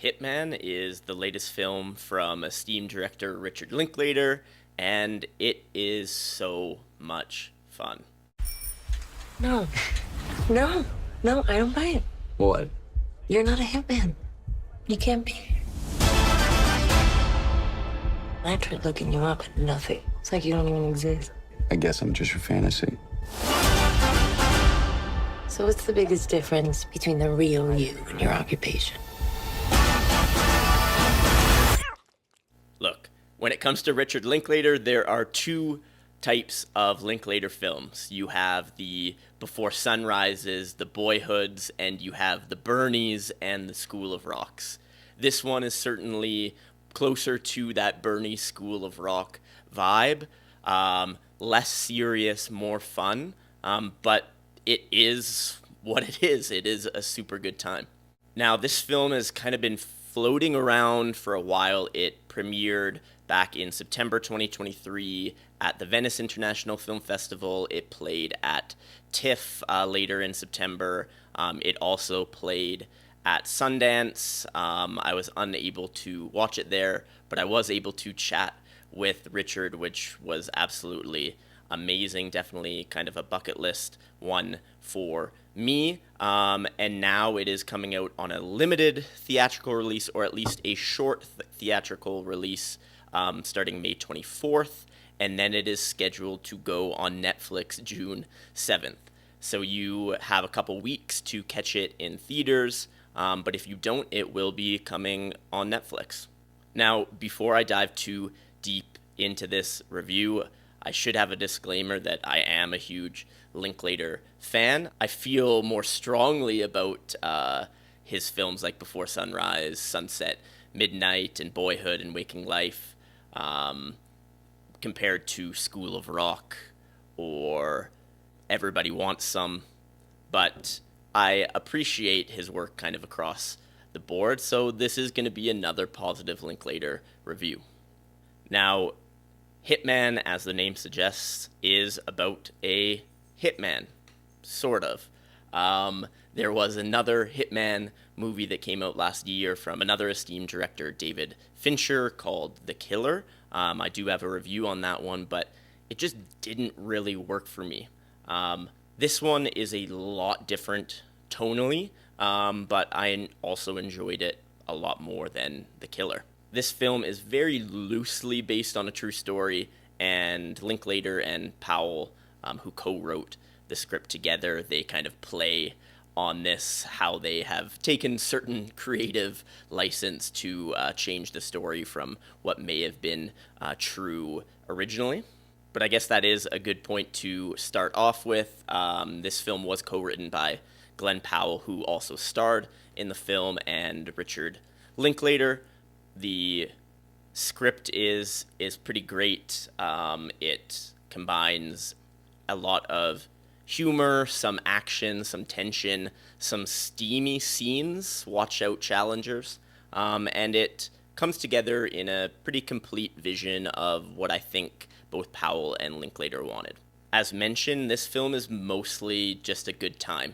Hitman is the latest film from esteemed director Richard Linklater, and it is so much fun. No, no, no, I don't buy it. What? You're not a hitman. You can't be. I tried looking you up and nothing. It's like you don't even exist. I guess I'm just your fantasy. So what's the biggest difference between the real you and your occupation? Look, when it comes to Richard Linklater, there are two types of Linklater films. You have the Before Sunrises, the Boyhoods, and you have the Bernies and the School of Rocks. This one is certainly closer to that Bernie School of Rock vibe. Less serious, more fun, but it is what it is. It is a super good time. Now, this film has kind of been floating around for a while. It premiered back in September 2023 at the Venice International Film Festival. It played at TIFF later in September. It also played at Sundance. I was unable to watch it there, but I was able to chat with Richard, which was absolutely amazing. Definitely kind of a bucket list one for me. And now it is coming out on a limited theatrical release, or at least a short theatrical release, starting May 24th. And then it is scheduled to go on Netflix June 7th. So you have a couple weeks to catch it in theaters. But if you don't, it will be coming on Netflix. Now, before I dive too deep into this review, I should have a disclaimer that I am a huge Linklater fan. I feel more strongly about his films like Before Sunrise, Sunset, Midnight, and Boyhood and Waking Life compared to School of Rock or Everybody Wants Some. But I appreciate his work kind of across the board, so this is going to be another positive Linklater review. Now, Hitman, as the name suggests, is about a hitman, sort of. There was another Hitman movie that came out last year from another esteemed director, David Fincher, called The Killer. I do have a review on that one, but it just didn't really work for me. This one is a lot different tonally, but I also enjoyed it a lot more than The Killer. This film is very loosely based on a true story, and Linklater and Powell, who co-wrote the script together, they kind of play on this, how they have taken certain creative license to change the story from what may have been true originally. But I guess that is a good point to start off with. This film was co-written by Glenn Powell, who also starred in the film, and Richard Linklater. The script is pretty great. It combines a lot of humor, some action, some tension, some steamy scenes, watch out challengers, and it comes together in a pretty complete vision of what I think both Powell and Linklater wanted. As mentioned, this film is mostly just a good time.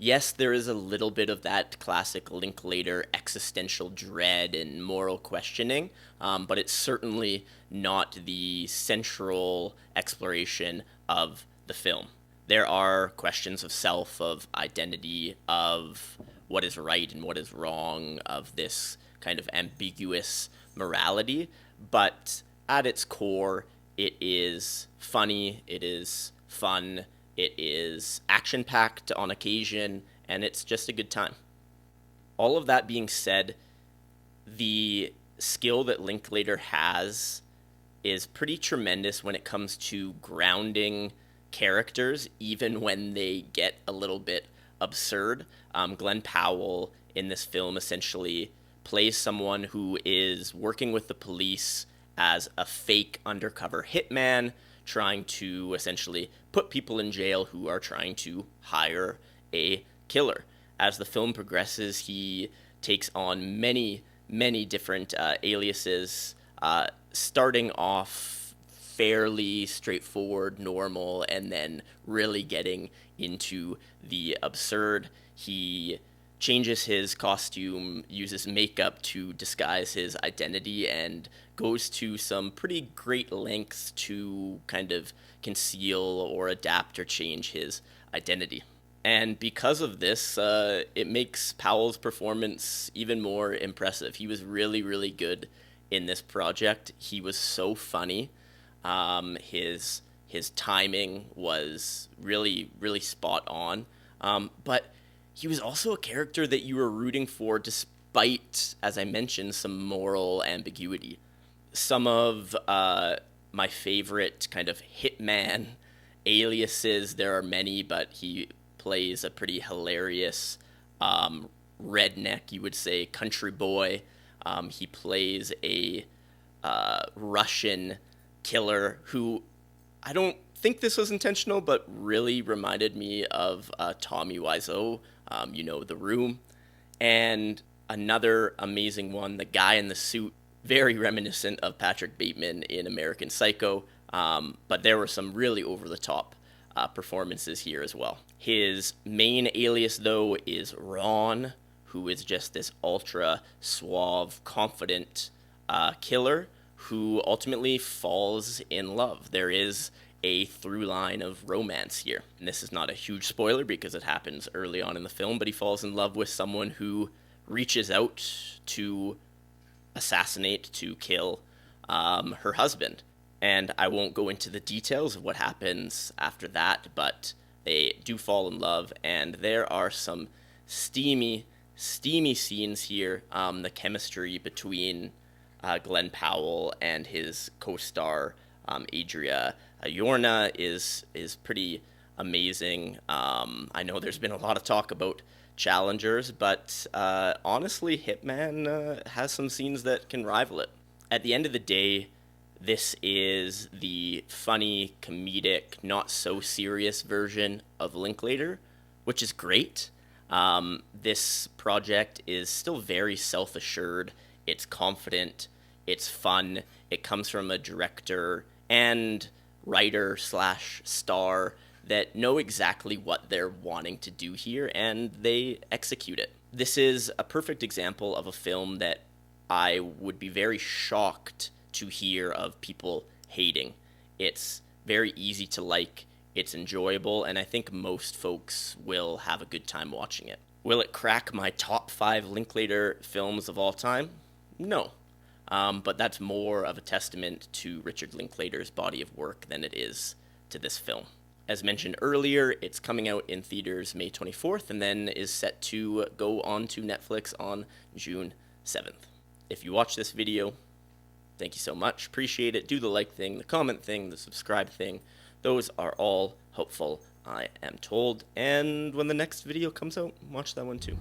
Yes, there is a little bit of that classic Linklater existential dread and moral questioning, but it's certainly not the central exploration of the film. There are questions of self, of identity, of what is right and what is wrong, of this kind of ambiguous morality, but at its core, it is funny, it is fun, it is action-packed on occasion, and it's just a good time. All of that being said, the skill that Linklater has is pretty tremendous when it comes to grounding characters, even when they get a little bit absurd. Glenn Powell in this film essentially plays someone who is working with the police as a fake undercover hitman, trying to essentially put people in jail who are trying to hire a killer. As the film progresses, he takes on many, many different aliases, starting off fairly straightforward, normal, and then really getting into the absurd. He changes his costume, uses makeup to disguise his identity, and goes to some pretty great lengths to kind of conceal or adapt or change his identity. And because of this, it makes Powell's performance even more impressive. He was really, really good in this project. He was so funny. His timing was really, really spot on. But he was also a character that you were rooting for despite, as I mentioned, some moral ambiguity. Some of my favorite kind of hitman aliases, there are many, but he plays a pretty hilarious redneck, you would say, country boy. He plays a Russian killer who, I don't think this was intentional, but really reminded me of Tommy Wiseau, The Room. And another amazing one, the guy in the suit, very reminiscent of Patrick Bateman in American Psycho, but there were some really over-the-top performances here as well. His main alias, though, is Ron, who is just this ultra suave, confident killer who ultimately falls in love. There is a through line of romance here. And this is not a huge spoiler because it happens early on in the film, but he falls in love with someone who reaches out to assassinate, to kill her husband. And I won't go into the details of what happens after that, but they do fall in love, and there are some steamy scenes here. The chemistry between Glenn Powell and his co-star Adria Arjona is pretty amazing. I know there's been a lot of talk about challengers, but honestly, Hitman has some scenes that can rival it. At the end of the day, this is the funny, comedic, not so serious version of Linklater, which is great. This project is still very self-assured. It's confident. It's fun. It comes from a director and writer / star that know exactly what they're wanting to do here, and they execute it. This is a perfect example of a film that I would be very shocked to hear of people hating. It's very easy to like, it's enjoyable, and I think most folks will have a good time watching it. Will it crack my top 5 Linklater films of all time? No. But that's more of a testament to Richard Linklater's body of work than it is to this film. As mentioned earlier, it's coming out in theaters May 24th and then is set to go on to Netflix on June 7th. If you watch this video, thank you so much. Appreciate it. Do the like thing, the comment thing, the subscribe thing. Those are all helpful, I am told. And when the next video comes out, watch that one too.